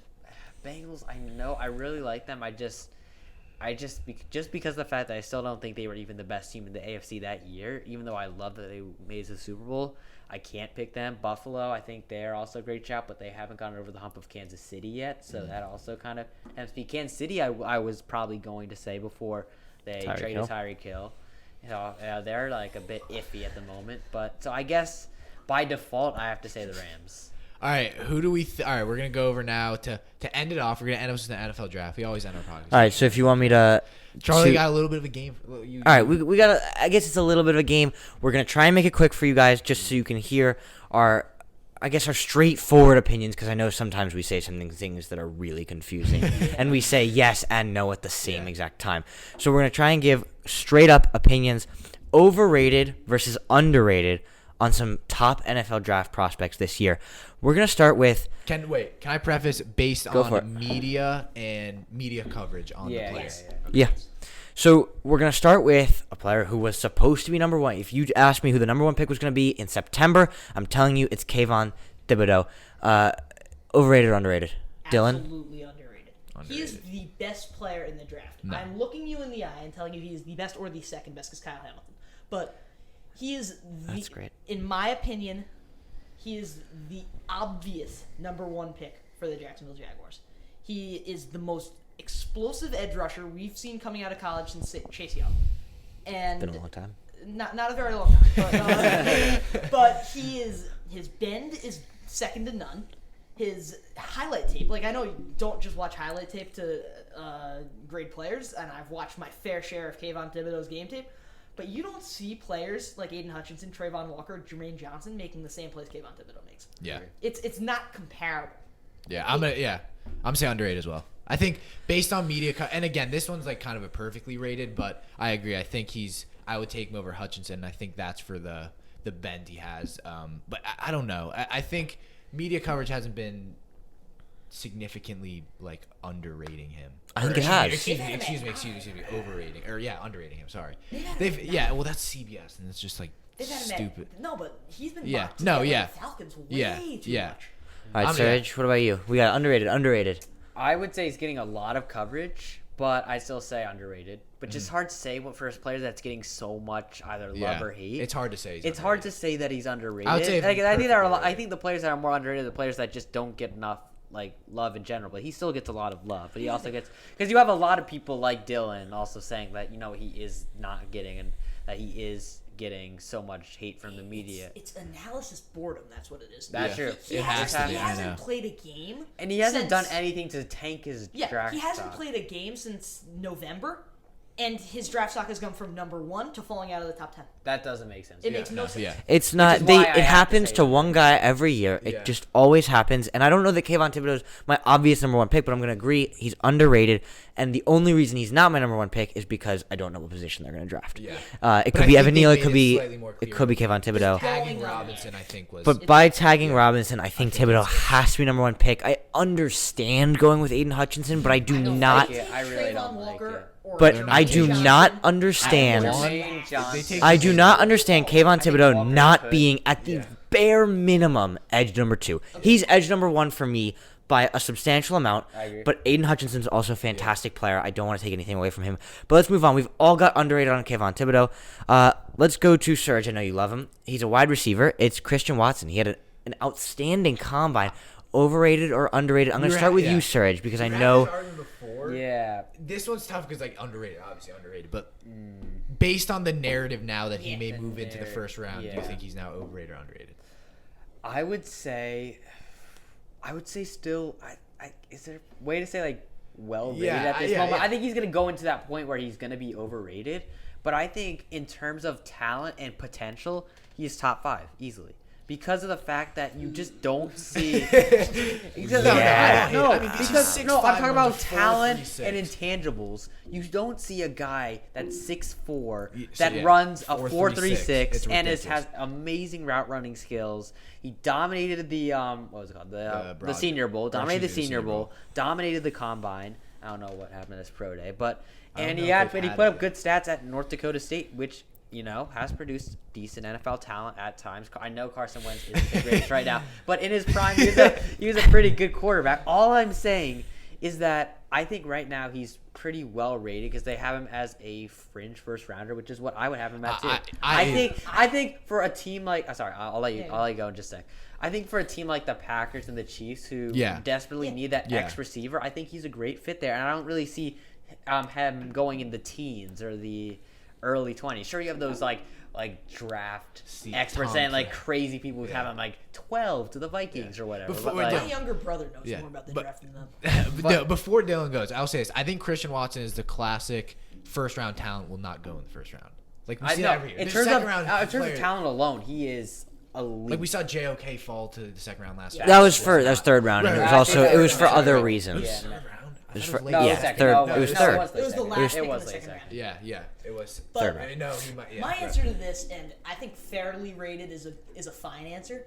Bengals. I know I really like them. just because of the fact that I still don't think they were even the best team in the AFC that year. Even though I love that they made it to the Super Bowl, I can't pick them. Buffalo, I think they're also a great shot, but they haven't gotten over the hump of Kansas City yet. So that also kind of tempts me. Kansas City, I was probably going to say before they Tyreek traded Hill. Tyreek Hill. You know, they're like a bit iffy at the moment. But so I guess by default, I have to say the Rams. All right, who do we? All right, we're gonna go over now to end it off. We're gonna end up with the NFL draft. We always end our podcast. all right. So if you want me to, Charlie to- got a little bit of a game. all right, we got. I guess it's a little bit of a game. We're gonna try and make it quick for you guys, just so you can hear our I guess, our straightforward opinions, because I know sometimes we say things that are really confusing, and we say yes and no at the same exact time. So we're going to try and give straight-up opinions, overrated versus underrated, on some top NFL draft prospects this year. We're going to start with... Can I preface based Go for it. on media and media coverage on the player? Yeah. So we're going to start with a player who was supposed to be number one. If you asked me who the number one pick was going to be in September, I'm telling you it's Kayvon Thibodeau. Overrated or underrated? Dylan? Absolutely underrated. He is the best player in the draft. No. I'm looking you in the eye and telling you he is the best or the second best, because Kyle Hamilton. But he is That's great. In my opinion, he is the obvious number one pick for the Jacksonville Jaguars. He is the most explosive edge rusher we've seen coming out of college since Chase Young. And Been a long time. Not a very long time. But his bend is second to none. His highlight tape, like, I know you don't just watch highlight tape to grade players, and I've watched my fair share of Kayvon Thibodeau's game tape, but you don't see players like Aiden Hutchinson, Trayvon Walker, Jermaine Johnson making the same plays Kayvon Thibodeau makes. Yeah. It's not comparable. Yeah, I'm saying underrated as well. I think based on media, and again, this one's like kind of a perfectly rated, but I agree. I think I would take him over Hutchinson, and I think that's for the bend he has. But I don't know. I think media coverage hasn't been significantly like underrating him. I think it has. Excuse me. Overrating underrating him. Sorry. Well, that's CBS, and it's just like stupid. No, but he's been Yeah. mocked No. by Yeah. the Falcons way Yeah. too Yeah. much. All right, Serge, what about you? We got underrated. I would say he's getting a lot of coverage, but I still say underrated. But just hard to say what for a player that's getting so much either love or hate. It's hard to say. It's hard to say that he's underrated. I would say I think there are a lot, I perfectly think the players that are more underrated are the players that just don't get enough like love in general. But he still gets a lot of love. But he also gets, because you have a lot of people like Dylan also saying that he is not getting, and that he is getting so much hate from the media. It's analysis boredom. That's what it is. That's true. He It has to be. I hasn't know. played a game, And he hasn't done since- anything to tank his draft he hasn't stock. played a game since November, and his draft stock has gone from number 1 to falling out of the top 10. That doesn't make sense. It makes no sense. Yeah. It's not. is why I It have to happens say to that. one guy every year. It Yeah. just always happens. And I don't know that Kayvon Thibodeau is my obvious number one pick, but I'm going to agree he's underrated. And the only reason he's not my number one pick is because I don't know what position they're going to draft. Yeah. It But could I be think Evan they Neal. It made could it be. slightly more It could be clear. Kayvon Thibodeau. Tagging Robinson, I think was. But by tagging Robinson, I think Thibodeau has to be number one pick. I understand going with Aiden Hutchinson, but I do not. like it. I really don't like it. But They're I not do Johnson. not understand. Jermaine Johnson. I do not understand Kayvon Thibodeau Walker not could. being at the bare minimum edge number 2. He's edge number 1 for me by a substantial amount. I agree. But Aiden Hutchinson's also a fantastic player. I don't want to take anything away from him. But let's move on. We've all got underrated on Kayvon Thibodeau. Let's go to Serge. I know you love him. He's a wide receiver. It's Christian Watson. He had an outstanding combine. Overrated or underrated? I'm going to start with you, Serge, because I know. Yeah. This one's tough because like underrated, obviously underrated, but based on the narrative now that he may move into the first round, do you yeah. think he's now overrated or underrated? I would say still. Is there a way to say like well rated at this moment? yeah. I think he's gonna go into that point where he's gonna be overrated. But I think in terms of talent and potential, he's top 5 easily. Because of the fact that you just don't see. Because Yeah. no, I mean, he's because 6'5", no, I'm talking about runs a talent 4.36. and intangibles. You don't see a guy that's 6'4" So, that yeah, runs a 4.36. 4.36 It's and ridiculous. has amazing route running skills. He dominated the what was it called, the Senior Bowl. Dominated the Senior Bowl. Dominated the Combine. I don't know what happened at his pro day, but and he put up good stats at North Dakota State, which has produced decent NFL talent at times. I know Carson Wentz isn't the greatest right now, but in his prime, he was a pretty good quarterback. All I'm saying is that I think right now he's pretty well rated because they have him as a fringe first rounder, which is what I would have him at too. I think for a team like I'll let you go in just a sec. I think for a team like the Packers and the Chiefs who desperately need that X receiver, I think he's a great fit there, and I don't really see him going in the teens or the early 20s. Sure, you have those like draft experts and like crazy people who have him like 12 to the Vikings or whatever. My younger brother knows more about the draft than them. No, before Dylan goes, I'll say this. I think Christian Watson is the classic first round talent will not go in the first round. Like we see that every year. In There's terms second round of players. talent alone, he is elite. Like we saw JOK fall to the second round last week. That was third round. And it was Right. also it was for other It reasons. was third round. I It was thought for- late. No, it was yeah, second. third. No, It was no, third. It It was the second. last It pick of was the late second round. Yeah, it was But Third round. No, he might. Yeah, My right. answer to this, and I think fairly rated is a fine answer,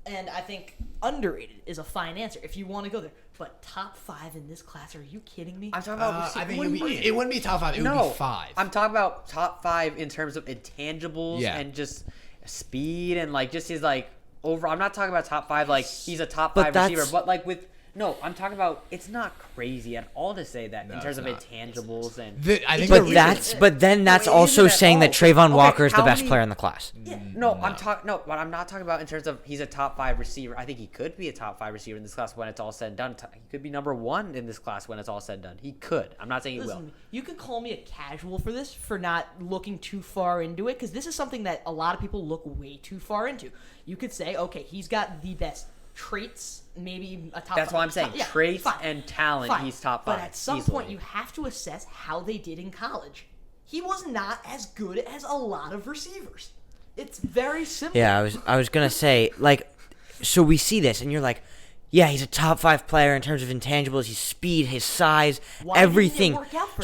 and I think underrated is a fine answer if you want to go there. But top 5 in this class? Are you kidding me? I'm talking about. I think what do you mean? it wouldn't be top 5. It would be 5. I'm talking about top 5 in terms of intangibles Yeah. and just speed and like just his like over. I'm not talking about top 5 like he's a top But 5 that's- receiver, but like with. No, I'm talking about. It's not crazy at all to say that No, in terms it's of not. intangibles and. I think the reason- But then that's No, it also isn't at saying that all. Trayvon Okay, Walker is the how best many- player in the class. Yeah. No, but I'm not talking about in terms of he's a top 5 receiver. I think he could be a top 5 receiver in this class when it's all said and done. He could be number 1 in this class when it's all said and done. He could. I'm not saying he will. Listen, you could call me a casual for this, for not looking too far into it, because this is something that a lot of people look way too far into. You could say, okay, he's got the best traits, maybe a top. That's why I'm saying yeah, traits fine, and talent. fine. He's top 5. But at some easily. point, you have to assess how they did in college. He was not as good as a lot of receivers. It's very simple. Yeah, I was gonna say, like, so we see this, and you're like, yeah, he's a top 5 player in terms of intangibles, his speed, his size, Why didn't it everything. work out for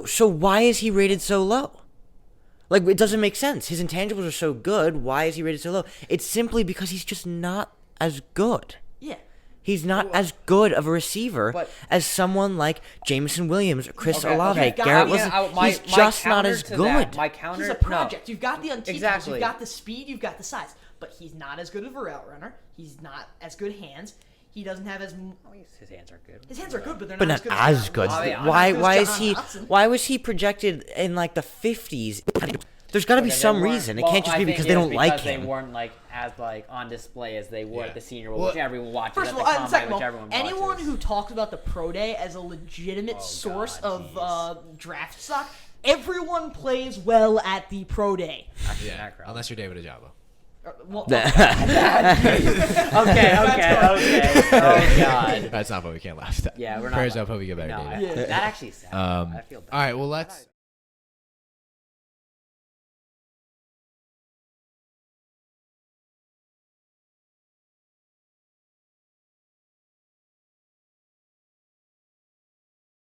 So why is he rated so low? Like, it doesn't make sense. His intangibles are so good. Why is he rated so low? It's simply because he's just not as good. Yeah. He's not as good of a receiver But- as someone like Jameson Williams, Chris Okay, Olave, okay. Garrett Yeah, Wilson. He's just not as good. My counter. He's a project. You've got the unteachables. Exactly. You've got the speed. You've got the size. But he's not as good of a route runner. He's not as good hands. He doesn't have as. His hands are good. His hands are good, but they're But not not as as good. good. Oh, yeah, Why? not as Why good is as he? John Hudson. Why was he projected in like the 50s? There's got to be Because some they weren't- reason. It well, can't just I be think because it they was don't like because him. They weren't like as like on display as they were Yeah. at the Senior Bowl, Well, which everyone watches. First at of the all, and Combine, second of which all, everyone anyone watches. who talks about the pro day as a legitimate source God, of draft stock, everyone plays well at the pro day. Yeah, unless you're David Ajabo. Well, Okay. Oh God. That's not what we can't laugh at. Yeah, we're not Prayers laughing. up, hope we get better, No, David. that actually is sad. I feel bad. All right, well, let's